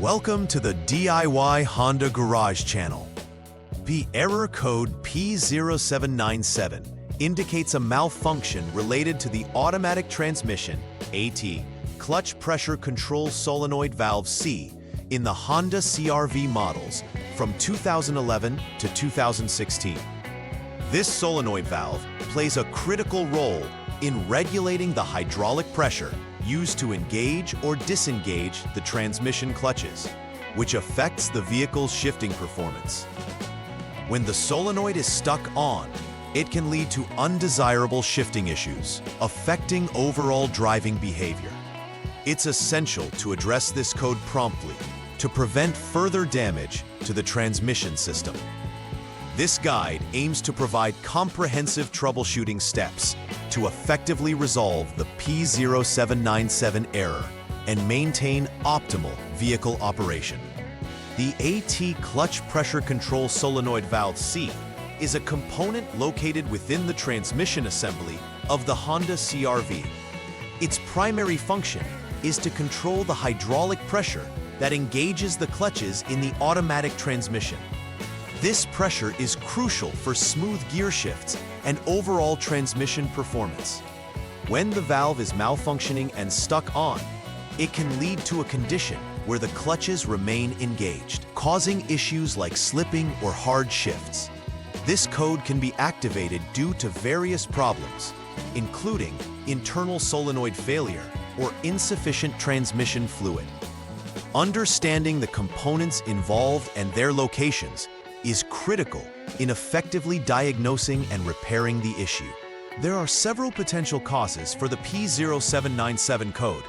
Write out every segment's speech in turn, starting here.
Welcome to the DIY Honda Garage channel. The error code P0797 indicates a malfunction related to the automatic transmission AT clutch pressure control solenoid valve C in the Honda CRV models from 2011 to 2016. This solenoid valve plays a critical role in regulating the hydraulic pressure used to engage or disengage the transmission clutches, which affects the vehicle's shifting performance. When the solenoid is stuck on, it can lead to undesirable shifting issues, affecting overall driving behavior. It's essential to address this code promptly to prevent further damage to the transmission system. This guide aims to provide comprehensive troubleshooting steps to effectively resolve the P0797 error and maintain optimal vehicle operation. The AT clutch pressure control solenoid valve C is a component located within the transmission assembly of the Honda CRV. Its primary function is to control the hydraulic pressure that engages the clutches in the automatic transmission. This pressure is crucial for smooth gear shifts and overall transmission performance. When the valve is malfunctioning and stuck on, it can lead to a condition where the clutches remain engaged, causing issues like slipping or hard shifts. This code can be activated due to various problems, including internal solenoid failure or insufficient transmission fluid. Understanding the components involved and their locations is critical in effectively diagnosing and repairing the issue. There are several potential causes for the P0797 code.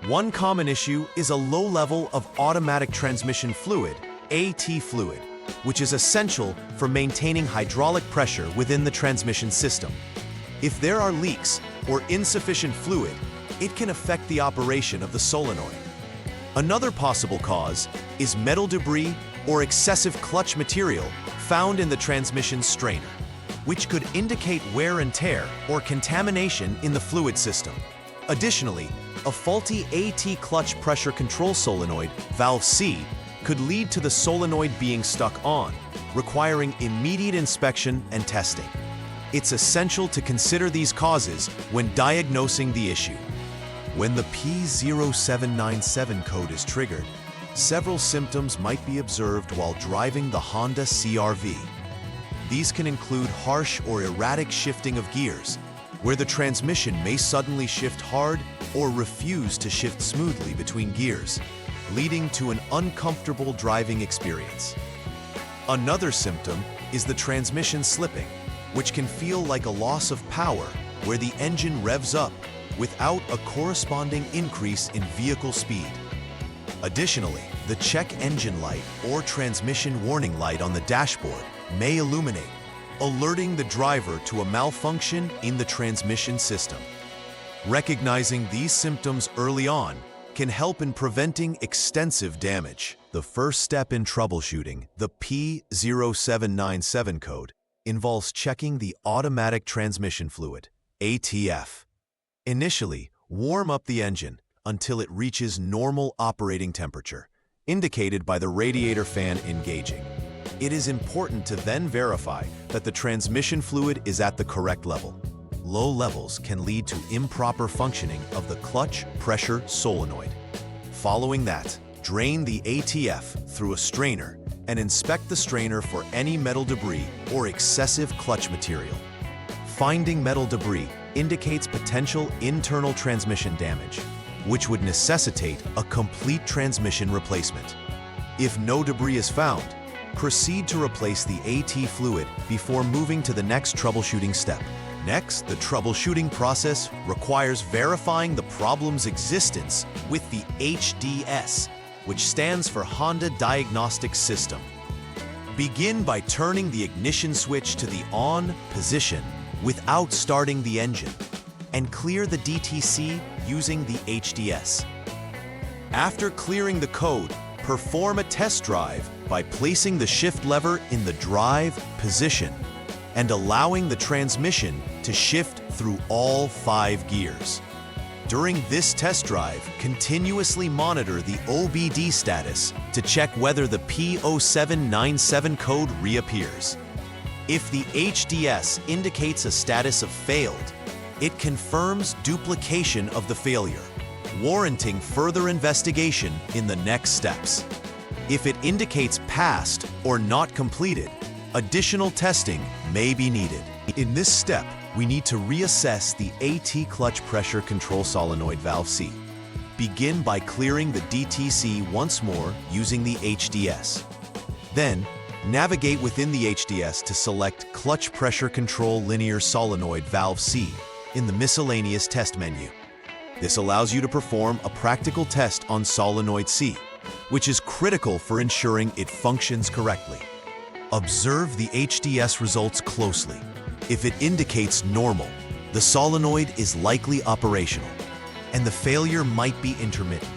One common issue is a low level of automatic transmission fluid, AT fluid, which is essential for maintaining hydraulic pressure within the transmission system. If there are leaks or insufficient fluid, it can affect the operation of the solenoid. Another possible cause is metal debris or excessive clutch material found in the transmission strainer, which could indicate wear and tear or contamination in the fluid system. Additionally, a faulty AT clutch pressure control solenoid, valve C, could lead to the solenoid being stuck on, requiring immediate inspection and testing. It's essential to consider these causes when diagnosing the issue. When the P0797 code is triggered, several symptoms might be observed while driving the Honda CRV. These can include harsh or erratic shifting of gears, where the transmission may suddenly shift hard or refuse to shift smoothly between gears, leading to an uncomfortable driving experience. Another symptom is the transmission slipping, which can feel like a loss of power where the engine revs up without a corresponding increase in vehicle speed. Additionally, the check engine light or transmission warning light on the dashboard may illuminate, alerting the driver to a malfunction in the transmission system. Recognizing these symptoms early on can help in preventing extensive damage. The first step in troubleshooting the P0797 code involves checking the automatic transmission fluid, ATF. Initially, warm up the engine until it reaches normal operating temperature, indicated by the radiator fan engaging. It is important to then verify that the transmission fluid is at the correct level. Low levels can lead to improper functioning of the clutch pressure solenoid. Following that, drain the ATF through a strainer and inspect the strainer for any metal debris or excessive clutch material. Finding metal debris indicates potential internal transmission damage, which would necessitate a complete transmission replacement. If no debris is found, proceed to replace the AT fluid before moving to the next troubleshooting step. Next, the troubleshooting process requires verifying the problem's existence with the HDS, which stands for Honda Diagnostics System. Begin by turning the ignition switch to the on position without starting the engine, and clear the DTC using the HDS. After clearing the code, perform a test drive by placing the shift lever in the drive position and allowing the transmission to shift through all 5 gears. During this test drive, continuously monitor the OBD status to check whether the P0797 code reappears. If the HDS indicates a status of failed, it confirms duplication of the failure, warranting further investigation in the next steps. If it indicates passed or not completed, additional testing may be needed. In this step, we need to reassess the AT clutch pressure control solenoid valve C. Begin by clearing the DTC once more using the HDS. Then, navigate within the HDS to select clutch pressure control linear solenoid valve C in the miscellaneous test menu. This allows you to perform a practical test on solenoid C, which is critical for ensuring it functions correctly. Observe the HDS results closely. If it indicates normal, the solenoid is likely operational, and the failure might be intermittent.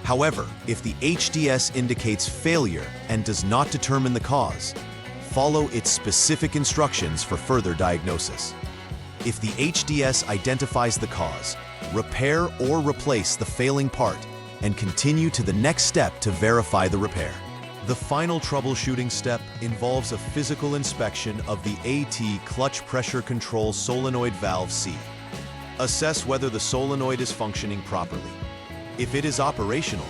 However, if the HDS indicates failure and does not determine the cause, follow its specific instructions for further diagnosis. If the HDS identifies the cause, repair or replace the failing part and continue to the next step to verify the repair. The final troubleshooting step involves a physical inspection of the AT clutch pressure control solenoid valve C. Assess whether the solenoid is functioning properly. If it is operational,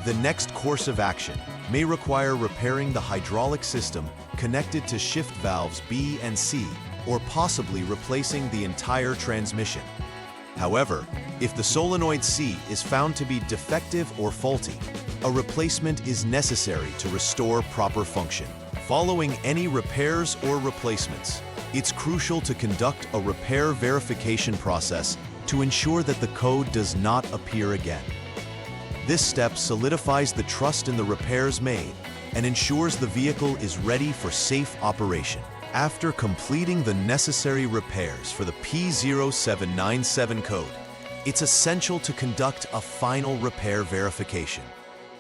the next course of action may require repairing the hydraulic system connected to shift valves B and C, or possibly replacing the entire transmission. However, if the solenoid C is found to be defective or faulty, a replacement is necessary to restore proper function. Following any repairs or replacements, it's crucial to conduct a repair verification process to ensure that the code does not appear again. This step solidifies the trust in the repairs made and ensures the vehicle is ready for safe operation. After completing the necessary repairs for the P0797 code, it's essential to conduct a final repair verification.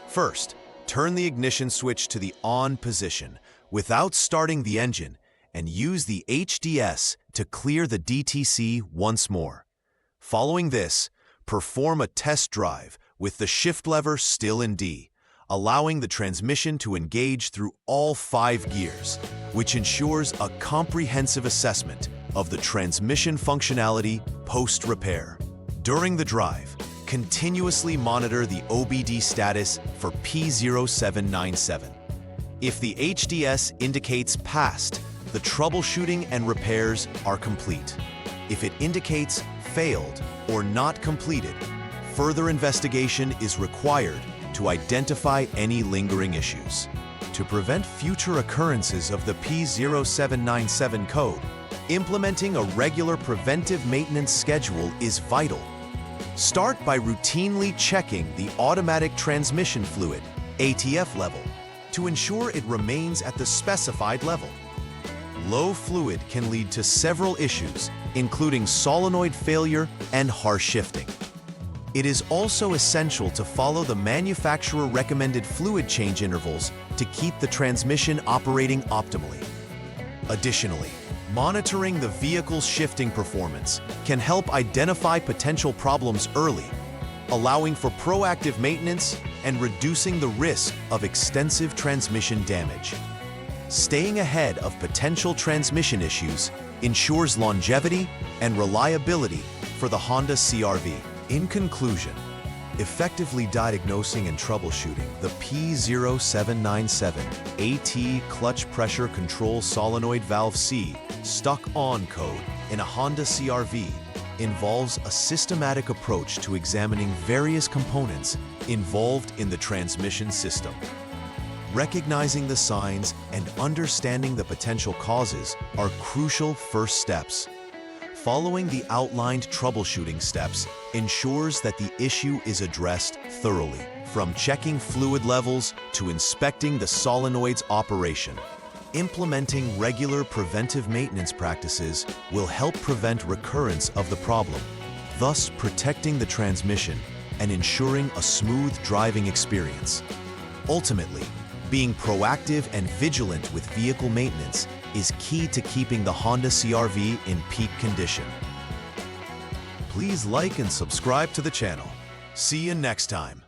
First, turn the ignition switch to the on position without starting the engine and use the HDS to clear the DTC once more. Following this, perform a test drive with the shift lever still in D, allowing the transmission to engage through all 5 gears, which ensures a comprehensive assessment of the transmission functionality post-repair. During the drive, continuously monitor the OBD status for P0797. If the HDS indicates passed, the troubleshooting and repairs are complete. If it indicates failed or not completed, further investigation is required to identify any lingering issues. To prevent future occurrences of the P0797 code, implementing a regular preventive maintenance schedule is vital. Start by routinely checking the automatic transmission fluid, ATF level, to ensure it remains at the specified level. Low fluid can lead to several issues, including solenoid failure and harsh shifting. It is also essential to follow the manufacturer-recommended fluid change intervals to keep the transmission operating optimally. Additionally, monitoring the vehicle's shifting performance can help identify potential problems early, allowing for proactive maintenance and reducing the risk of extensive transmission damage. Staying ahead of potential transmission issues ensures longevity and reliability for the Honda CRV. In conclusion, effectively diagnosing and troubleshooting the P0797 AT clutch pressure control solenoid valve C stuck on code in a Honda CRV involves a systematic approach to examining various components involved in the transmission system. Recognizing the signs and understanding the potential causes are crucial first steps. Following the outlined troubleshooting steps ensures that the issue is addressed thoroughly, from checking fluid levels to inspecting the solenoid's operation. Implementing regular preventive maintenance practices will help prevent recurrence of the problem, thus protecting the transmission and ensuring a smooth driving experience. Ultimately, being proactive and vigilant with vehicle maintenance is key to keeping the Honda CRV in peak condition. please like and subscribe to the channel. See you next time.